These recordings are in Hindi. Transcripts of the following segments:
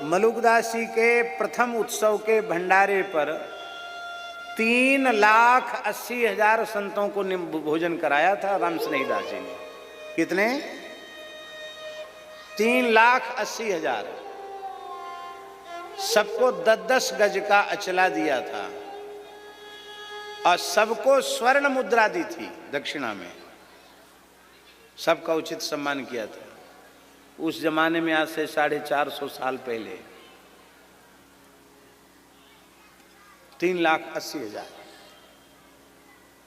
मलुकदास जी के प्रथम उत्सव के भंडारे पर 3,80,000 संतों को भोजन कराया था राम स्नेहीदास जी ने। कितने? 3,80,000। सबको 10-10 गज का अचला दिया था और सबको स्वर्ण मुद्रा दी थी दक्षिणा में। सबका उचित सम्मान किया था। उस जमाने में आज से 450 साल पहले 3,80,000।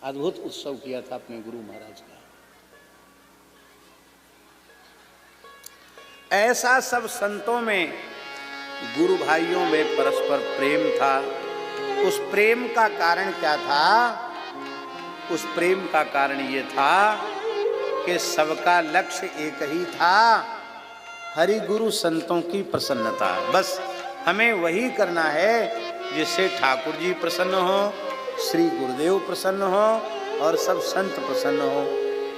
अद्भुत उत्सव किया था अपने गुरु महाराज का। ऐसा सब संतों में, गुरु भाइयों में परस्पर प्रेम था। उस प्रेम का कारण क्या था? उस प्रेम का कारण ये था कि सबका लक्ष्य एक ही था, हरि गुरु संतों की प्रसन्नता। बस हमें वही करना है जिससे ठाकुर जी प्रसन्न हो, श्री गुरुदेव प्रसन्न हो और सब संत प्रसन्न हो।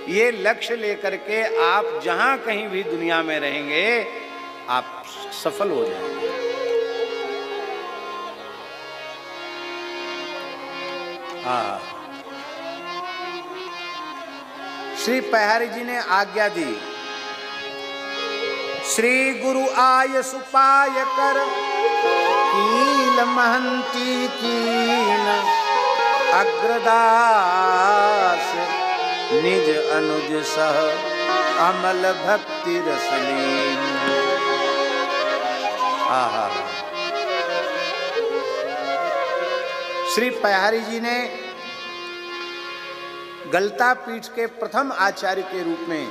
ये लक्ष्य लेकर के आप जहां कहीं भी दुनिया में रहेंगे आप सफल हो जाएंगे। हाँ, श्री पहारी जी ने आज्ञा दी, श्री गुरु आय सुपाय कर कील महंती कीन, अग्रदास निज अनुज सह अमल भक्ति रसलीन। आहा, श्री पहारी जी ने गलता पीठ के प्रथम आचार्य के रूप में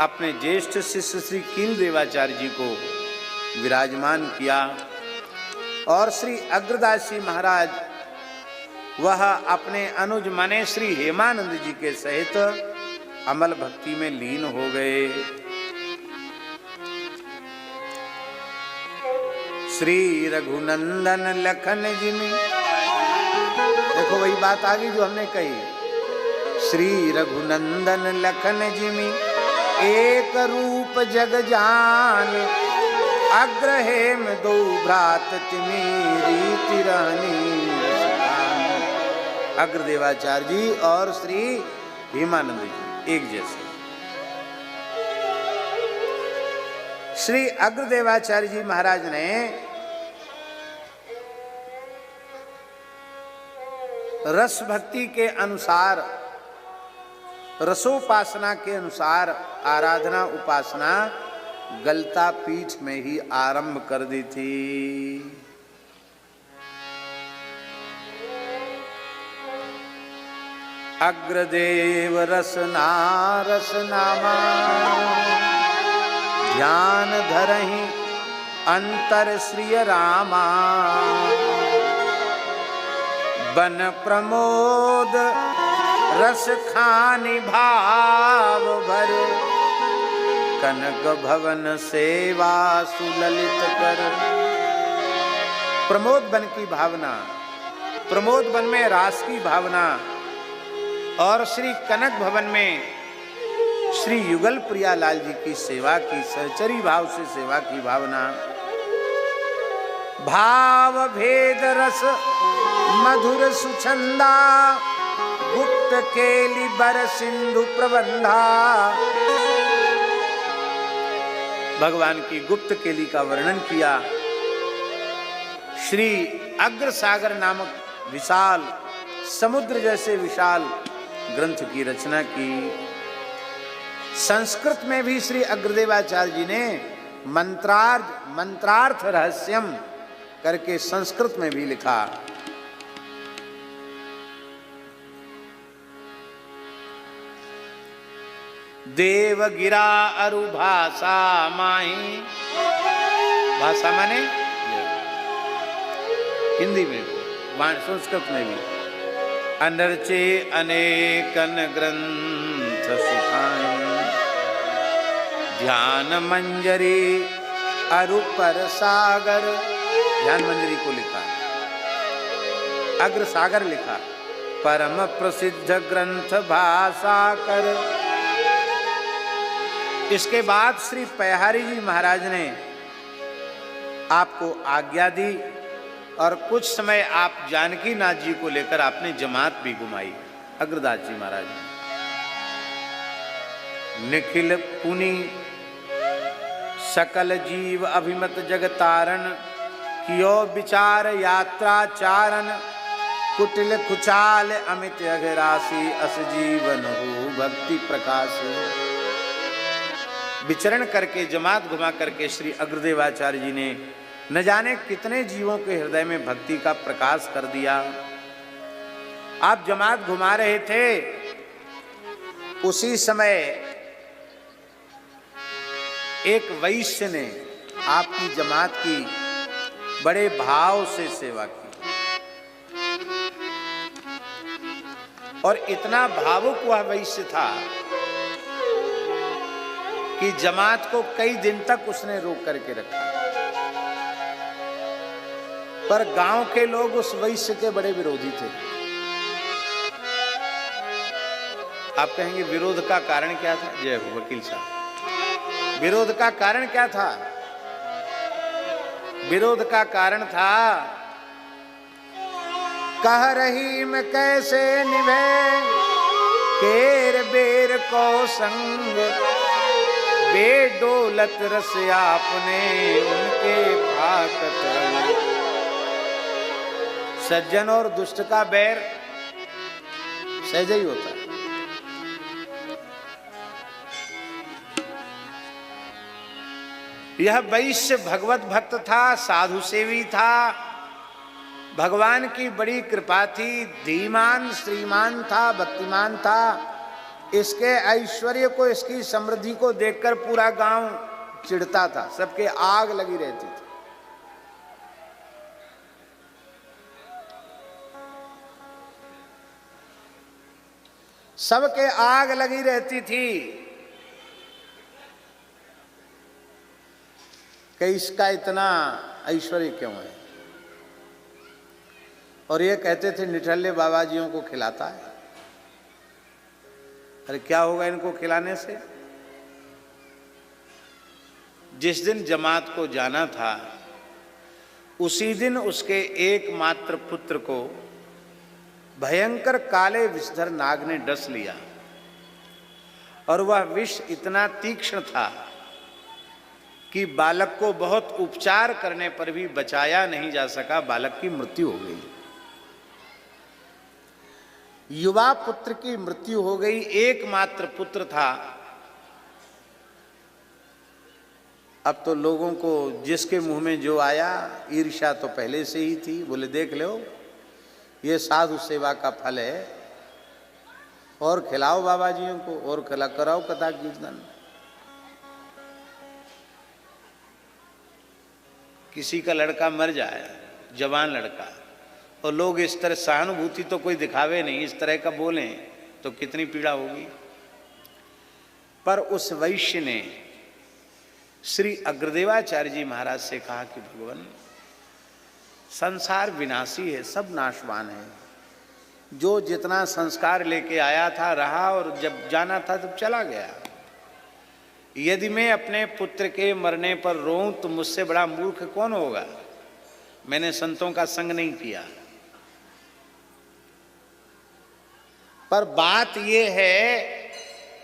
अपने ज्येष्ठ शिष्य श्री कील देवाचार्य जी को विराजमान किया और श्री अग्रदास जी महाराज वह अपने अनुज माने श्री हेमानंद जी के सहित अमल भक्ति में लीन हो गए। श्री रघुनंदन लखन जिमि, देखो वही बात आ गई जो हमने कही, श्री रघुनंदन लखन जिमि एक रूप जग जान, अग्रहेम दो भ्रात तिमिरी तिरहनी। अग्रदेवाचार्य जी और श्री हेमानंद जी एक जैसे। श्री अग्रदेवाचार्य जी महाराज ने रस भक्ति के अनुसार, रसोपासना के अनुसार आराधना उपासना गलता पीठ में ही आरंभ कर दी थी। अग्रदेव रसना रसनामा, ध्यान धरहि अंतर श्री रामा, बन प्रमोद रस खानि भाव भर, कनक भवन सेवा सुललित कर। प्रमोद बन की भावना, प्रमोद बन में रास की भावना और श्री कनक भवन में श्री युगल प्रियालाल जी की सेवा की, सहचरी भाव से सेवा की भावना। भाव भेद रस मधुर सुछंदा, गुप्त केली बर सिंधु प्रबंधा। भगवान की गुप्त केली का वर्णन किया। श्री अग्र सागर नामक विशाल समुद्र जैसे विशाल ग्रंथ की रचना की। संस्कृत में भी श्री अग्रदेवाचार्य जी ने मंत्रार्थ रहस्यम करके संस्कृत में भी लिखा। देवगिरा अरु भाषा माही, भाषा माने हिंदी में भी, संस्कृत में भी। अनर्चे अनेकन ग्रंथ सुखाए, ध्यान मंजरी अरु पर सागर। ध्यान मंजरी को लिखा, अग्र सागर लिखा। परम प्रसिद्ध ग्रंथ भाषा कर। इसके बाद श्री पहारी जी महाराज ने आपको आज्ञा दी और कुछ समय आप जानकी नाथ जी को लेकर आपने जमात भी घुमाई। अग्रदास जी महाराज निखिल पुनि सकल जीव अभिमत जगतारण कियो विचार यात्रा चारण कुटिल कुचाल अमित अघरासी अस जीवन हो भक्ति प्रकाश। विचरण करके जमात घुमा करके श्री अग्रदेवाचार्य जी ने न जाने कितने जीवों के हृदय में भक्ति का प्रकाश कर दिया। आप जमात घुमा रहे थे, उसी समय एक वैश्य ने आपकी जमात की बड़े भाव से सेवा की और इतना भावुक वह वैश्य था कि जमात को कई दिन तक उसने रोक करके रखा। पर गांव के लोग उस वैश्य के बड़े विरोधी थे। आप कहेंगे विरोध का कारण क्या था? जय हो वकील साहब, विरोध का कारण क्या था? विरोध का कारण था कह रही मैं कैसे निभे केर बेर को संग बेडोलत रस आपने उनके फाकत। सज्जन और दुष्ट का बैर सहज ही होता है। यह वैश्य भगवत भक्त था, साधु सेवी था, भगवान की बड़ी कृपा थी, धीमान श्रीमान था, भक्तिमान था। इसके ऐश्वर्य को, इसकी समृद्धि को देखकर पूरा गांव चिढ़ता था, सबके आग लगी रहती थी। सबके आग लगी रहती थी कि इसका इतना ऐश्वर्य क्यों है। और ये कहते थे निठल्ले बाबा जियों को खिलाता है। अरे क्या होगा इनको खिलाने से? जिस दिन जमात को जाना था उसी दिन उसके एकमात्र पुत्र को भयंकर काले विषधर नाग ने डस लिया और वह विष इतना तीक्ष्ण था कि बालक को बहुत उपचार करने पर भी बचाया नहीं जा सका। बालक की मृत्यु हो गई, युवा पुत्र की मृत्यु हो गई। एकमात्र पुत्र था। अब तो लोगों को जिसके मुंह में जो आया, ईर्ष्या तो पहले से ही थी। बोले देख लो ये साधु सेवा का फल है, और खिलाओ बाबा जियों को, और खिला कराओ कथा कीर्तन। किसी का लड़का मर जाए, जवान लड़का, और लोग इस तरह सहानुभूति तो कोई दिखावे नहीं, इस तरह का बोलें तो कितनी पीड़ा होगी। पर उस वैश्य ने श्री अग्रदेवाचार्य जी महाराज से कहा कि भगवान संसार विनाशी है, सब नाशवान है। जो जितना संस्कार लेके आया था रहा, और जब जाना था तब चला गया। यदि मैं अपने पुत्र के मरने पर रोऊं तो मुझसे बड़ा मूर्ख कौन होगा। मैंने संतों का संग नहीं किया। पर बात यह है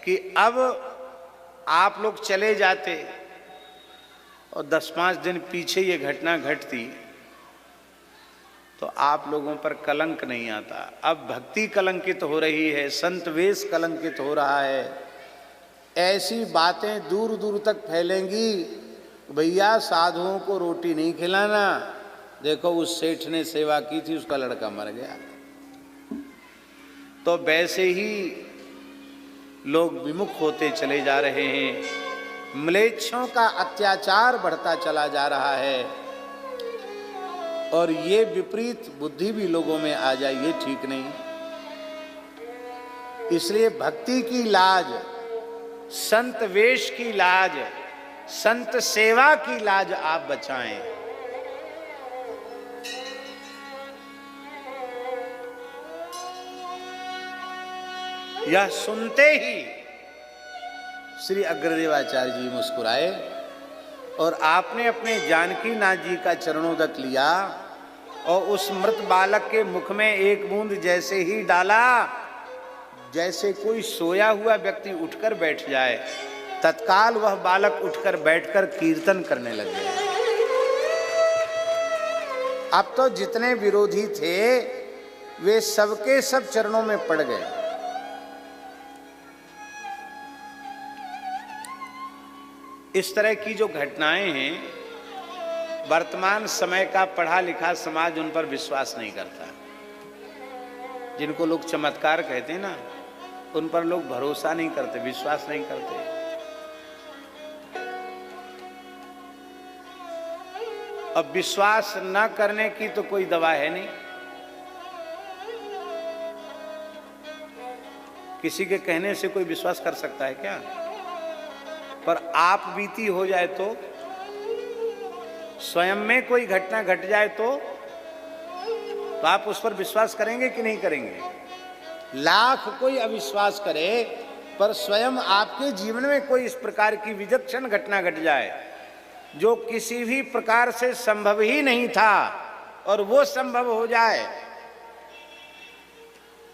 कि अब आप लोग चले जाते और 10-5 दिन पीछे ये घटना घटती तो आप लोगों पर कलंक नहीं आता। अब भक्ति कलंकित हो रही है, संत वेश कलंकित हो रहा है। ऐसी बातें दूर दूर तक फैलेंगी, भैया साधुओं को रोटी नहीं खिलाना, देखो उस सेठ ने सेवा की थी, उसका लड़का मर गया। तो वैसे ही लोग विमुख होते चले जा रहे हैं। म्लेच्छों का अत्याचार बढ़ता चला जा रहा है, और ये विपरीत बुद्धि भी लोगों में आ जाए, ये ठीक नहीं। इसलिए भक्ति की लाज, संत वेश की लाज, संत सेवा की लाज आप बचाएं। यह सुनते ही श्री अग्रदेवाचार्य जी मुस्कुराए और आपने अपने जानकी नाथ जी का चरणोदक लिया और उस मृत बालक के मुख में एक बूंद जैसे ही डाला, जैसे कोई सोया हुआ व्यक्ति उठकर बैठ जाए, तत्काल वह बालक उठकर बैठकर कीर्तन करने लग गया। अब तो जितने विरोधी थे वे सबके सब चरणों में पड़ गए। इस तरह की जो घटनाएं हैं, वर्तमान समय का पढ़ा लिखा समाज उन पर विश्वास नहीं करता। जिनको लोग चमत्कार कहते हैं ना, उन पर लोग भरोसा नहीं करते, विश्वास नहीं करते। अब विश्वास न करने की तो कोई दवा है नहीं। किसी के कहने से कोई विश्वास कर सकता है क्या? पर आप बीती हो जाए तो, स्वयं में कोई घटना घट जाए तो आप उस पर विश्वास करेंगे कि नहीं करेंगे? लाख कोई अविश्वास करे, पर स्वयं आपके जीवन में कोई इस प्रकार की विचक्षण घटना घट जाए जो किसी भी प्रकार से संभव ही नहीं था और वो संभव हो जाए,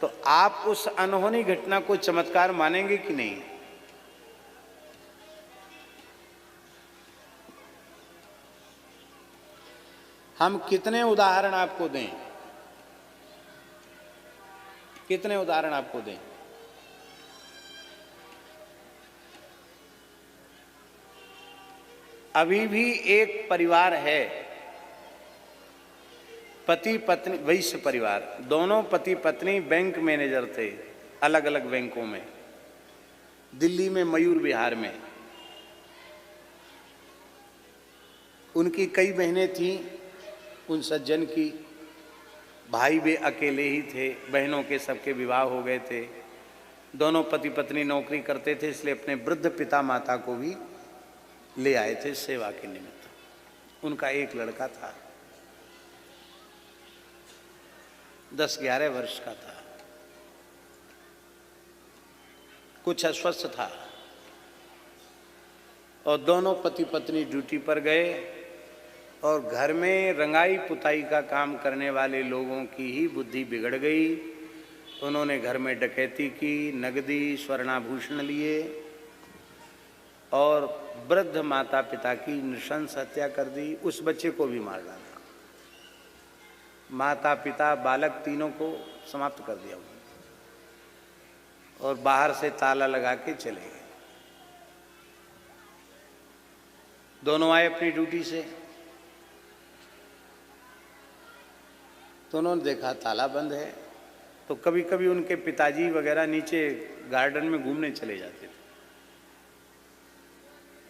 तो आप उस अनहोनी घटना को चमत्कार मानेंगे कि नहीं? हम कितने उदाहरण आपको दें, कितने उदाहरण आपको दें? अभी भी एक परिवार है, पति पत्नी, वैश्य परिवार, दोनों पति पत्नी बैंक मैनेजर थे अलग अलग बैंकों में, दिल्ली में, मयूर विहार में। उनकी कई बहनें थीं, उन सज्जन की भाई वे अकेले ही थे, बहनों के सबके विवाह हो गए थे। दोनों पति पत्नी नौकरी करते थे, इसलिए अपने वृद्ध पिता माता को भी ले आए थे सेवा के निमित्त। उनका एक लड़का था, 10-11 वर्ष का था, कुछ अस्वस्थ था, और दोनों पति पत्नी ड्यूटी पर गए और घर में रंगाई पुताई का काम करने वाले लोगों की ही बुद्धि बिगड़ गई। उन्होंने घर में डकैती की, नगदी स्वर्णाभूषण लिए और वृद्ध माता पिता की नृशंस हत्या कर दी। उस बच्चे को भी मार डाला, माता पिता बालक तीनों को समाप्त कर दिया और बाहर से ताला लगा के चले गए। दोनों आए अपनी ड्यूटी से, तो उन्होंने देखा ताला बंद है। तो कभी कभी उनके पिताजी वगैरह नीचे गार्डन में घूमने चले जाते थे,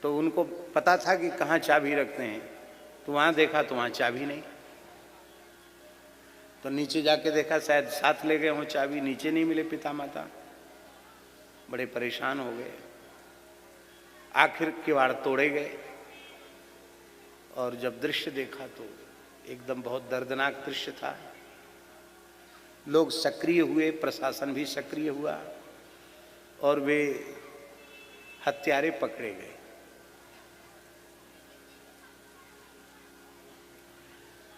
तो उनको पता था कि कहाँ चाबी रखते हैं, तो वहाँ देखा तो वहाँ चाबी नहीं। तो नीचे जाके देखा, शायद साथ ले गए हों चाबी, नीचे नहीं मिले पिता माता, बड़े परेशान हो गए। आखिर किवाड़ तोड़े गए और जब दृश्य देखा तो एकदम बहुत दर्दनाक दृश्य था। लोग सक्रिय हुए, प्रशासन भी सक्रिय हुआ और वे हत्यारे पकड़े गए।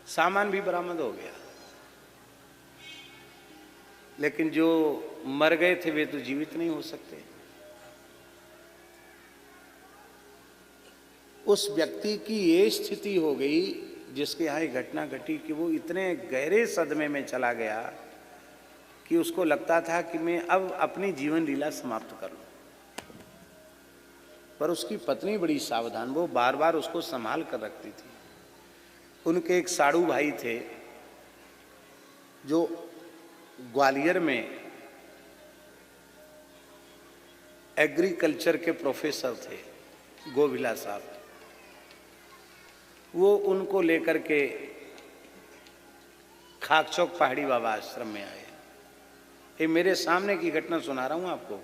सामान भी बरामद हो गया, लेकिन जो मर गए थे वे तो जीवित नहीं हो सकते। उस व्यक्ति की ये स्थिति हो गई जिसके यहाँ ये घटना घटी कि वो इतने गहरे सदमे में चला गया कि उसको लगता था कि मैं अब अपनी जीवन लीला समाप्त कर लूं। पर उसकी पत्नी बड़ी सावधान, वो बार बार उसको संभाल कर रखती थी। उनके एक साड़ू भाई थे जो ग्वालियर में एग्रीकल्चर के प्रोफेसर थे, गोविला साहब। वो उनको लेकर के खाकचौक पहाड़ी बाबा आश्रम में आए। ये मेरे सामने की घटना सुना रहा हूं आपको।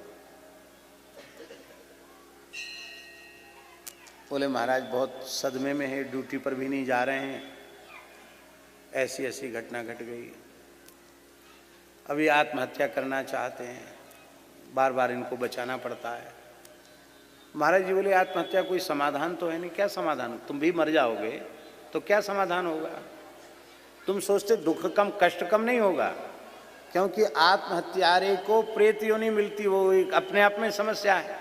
बोले महाराज बहुत सदमे में है, ड्यूटी पर भी नहीं जा रहे हैं, ऐसी ऐसी घटना घट गई, अभी आत्महत्या करना चाहते हैं, बार बार इनको बचाना पड़ता है। महाराज जी बोले आत्महत्या कोई समाधान तो है नहीं। क्या समाधान, तुम भी मर जाओगे तो क्या समाधान होगा? तुम सोचते दुख कम कष्ट कम नहीं होगा, क्योंकि आत्महत्यारे को प्रेत योनि मिलती, वो एक अपने आप में समस्या है,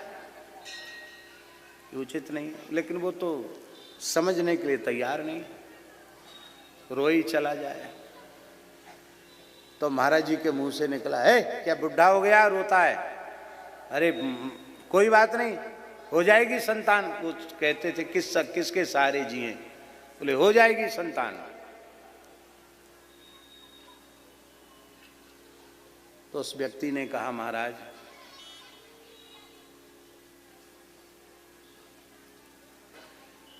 उचित नहीं। लेकिन वो तो समझने के लिए तैयार नहीं, रोई चला जाए। तो महाराज जी के मुंह से निकला, है क्या बुढ़ा हो गया रोता है? अरे कोई बात नहीं, हो जाएगी संतान। वो कहते थे किसके सहारे जिए? बोले हो जाएगी संतान। तो उस व्यक्ति ने कहा, महाराज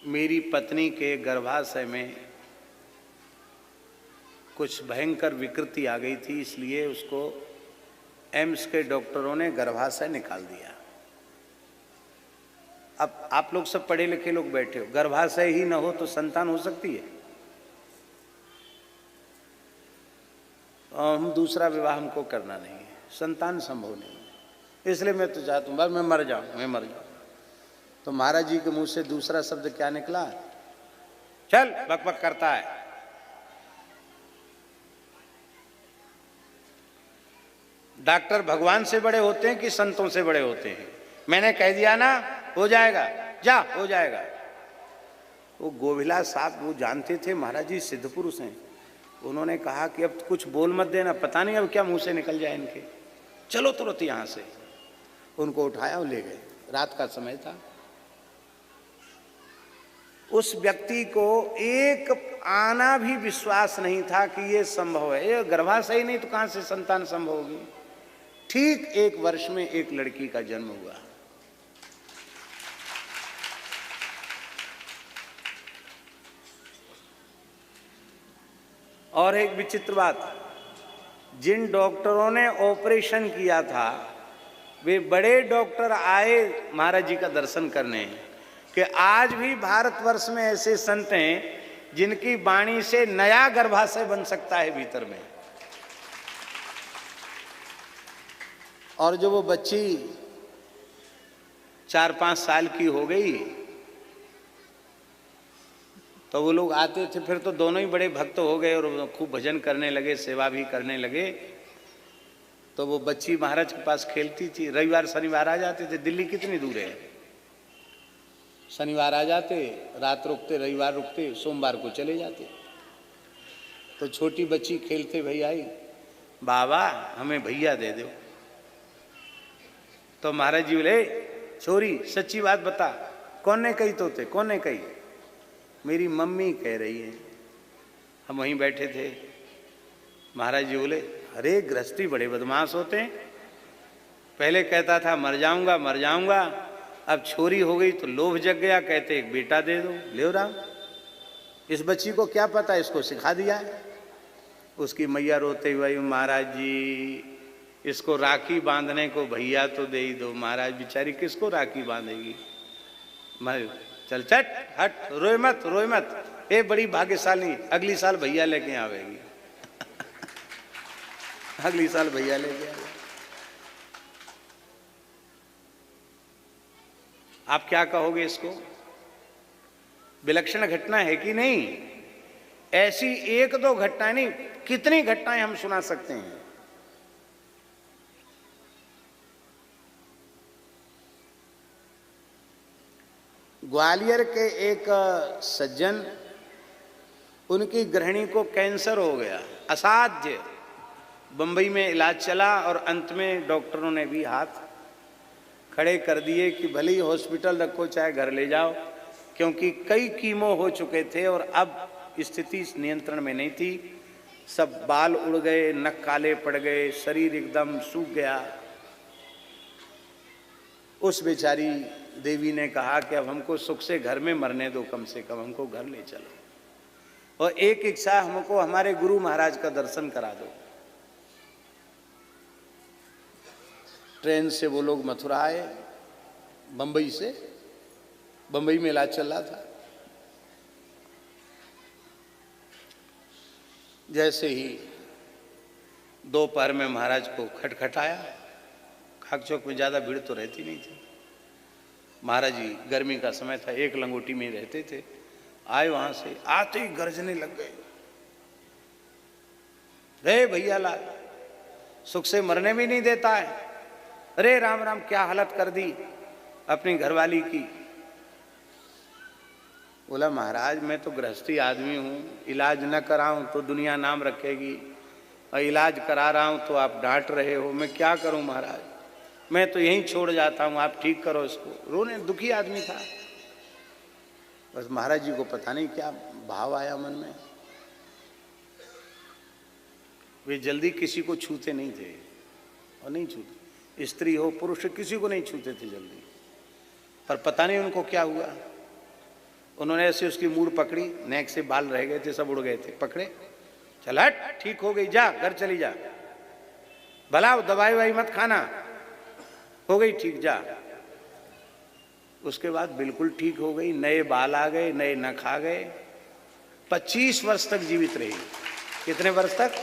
मेरी पत्नी के गर्भाशय में कुछ भयंकर विकृति आ गई थी, इसलिए उसको एम्स के डॉक्टरों ने गर्भाशय निकाल दिया। अब आप लोग सब पढ़े लिखे लोग बैठे हो, गर्भाशय ही न हो तो संतान हो सकती है? हम दूसरा विवाह हमको करना नहीं है, संतान संभव नहीं, इसलिए मैं तो चाहता हूँ बस मैं मर जाऊं। तो महाराज जी के मुंह से दूसरा शब्द क्या निकला? चल बकबक करता है। डॉक्टर भगवान से बड़े होते हैं कि संतों से बड़े होते हैं? मैंने कह दिया ना हो जाएगा, जा हो जाएगा। वो गोभिला साहब वो जानते थे महाराज जी सिद्ध पुरुष हैं, उन्होंने कहा कि अब कुछ बोल मत देना, पता नहीं अब क्या मुंह से निकल जाए इनके, चलो तुरंत यहां से। उनको उठाया और ले गए, रात का समय था। उस व्यक्ति को एक आना भी विश्वास नहीं था कि ये संभव है, ये गर्भाशय ही नहीं तो कहां से संतान संभव होगी। ठीक 1 वर्ष में एक लड़की का जन्म हुआ। और एक विचित्र बात, जिन डॉक्टरों ने ऑपरेशन किया था वे बड़े डॉक्टर आए महाराज जी का दर्शन करने, कि आज भी भारतवर्ष में ऐसे संत हैं जिनकी वाणी से नया गर्भाशय बन सकता है भीतर में। और जो वो बच्ची 4-5 साल की हो गई तो वो लोग आते थे, फिर तो दोनों ही बड़े भक्त हो गए और खूब भजन करने लगे, सेवा भी करने लगे। तो वो बच्ची महाराज के पास खेलती थी, रविवार शनिवार आ जाते थे। दिल्ली कितनी दूर है, शनिवार आ जाते, रात रुकते, रविवार रुकते, सोमवार को चले जाते। तो छोटी बच्ची खेलते भैया आई, बाबा हमें भैया दे दो। तो महाराज जी बोले छोरी सच्ची बात बता, कौन ने कही? तोते कौन ने कही? मेरी मम्मी कह रही है। हम वहीं बैठे थे। महाराज जी बोले अरे गृहस्थी बड़े बदमाश होते हैं, पहले कहता था मर जाऊंगा मर जाऊंगा, अब छोरी हो गई तो लोभ जग गया, कहते एक बेटा दे दो, ले राम। इस बच्ची को क्या पता, इसको सिखा दिया है। उसकी मैया रोते हुए महाराज जी इसको राखी बांधने को भैया तो दे ही दो। महाराज बेचारी किसको राखी बांधेगी? चल चट हट, रोए मत, ये बड़ी भाग्यशाली, अगली साल भैया लेके आवेगी अगली साल भैया लेके आवेगी। आप क्या कहोगे इसको? विलक्षण घटना है कि नहीं? ऐसी 1-2 घटनाएं नहीं, कितनी घटनाएं हम सुना सकते हैं। ग्वालियर के एक सज्जन, उनकी गृहिणी को कैंसर हो गया, असाध्य। बंबई में इलाज चला और अंत में डॉक्टरों ने भी हाथ खड़े कर दिए कि भले ही हॉस्पिटल रखो चाहे घर ले जाओ, क्योंकि कई कीमो हो चुके थे और अब स्थिति नियंत्रण में नहीं थी। सब बाल उड़ गए, नख काले पड़ गए, शरीर एकदम सूख गया। उस बेचारी देवी ने कहा कि अब हमको सुख से घर में मरने दो, कम से कम हमको घर ले चलो, और एक इच्छा हमको हमारे गुरु महाराज का दर्शन करा दो। ट्रेन से वो लोग मथुरा आए, बंबई से, बंबई में इलाज चल रहा था। जैसे ही दोपहर में महाराज को खटखटाया, खाक चौक में ज़्यादा भीड़ तो रहती नहीं थी, महाराज जी गर्मी का समय था, एक लंगोटी में रहते थे। आए वहां से, आते ही गरजने लग गए, रे भैया लाल, सुख से मरने भी नहीं देता है, अरे राम राम क्या हालत कर दी अपनी घरवाली की। बोला महाराज मैं तो गृहस्थी आदमी हूं, इलाज न कराऊं तो दुनिया नाम रखेगी, और इलाज करा रहा हूं तो आप डांट रहे हो, मैं क्या करूं महाराज, मैं तो यहीं छोड़ जाता हूं, आप ठीक करो इसको। रोने, दुखी आदमी था। बस महाराज जी को पता नहीं क्या भाव आया मन में, वे जल्दी किसी को छूते नहीं थे, और नहीं छूते, स्त्री हो पुरुष किसी को नहीं छूते थे जल्दी। पर पता नहीं उनको क्या हुआ, उन्होंने ऐसे उसकी मूड़ पकड़ी, नेक से बाल रह गए थे सब उड़ गए थे, पकड़े, चल हट, ठीक हो गई, जा घर चली जा, भला दवाई वाई मत खाना, हो गई ठीक, जा। उसके बाद बिल्कुल ठीक हो गई, नए बाल आ गए, नए नख आ गए, 25 वर्ष तक जीवित रही। कितने वर्ष तक?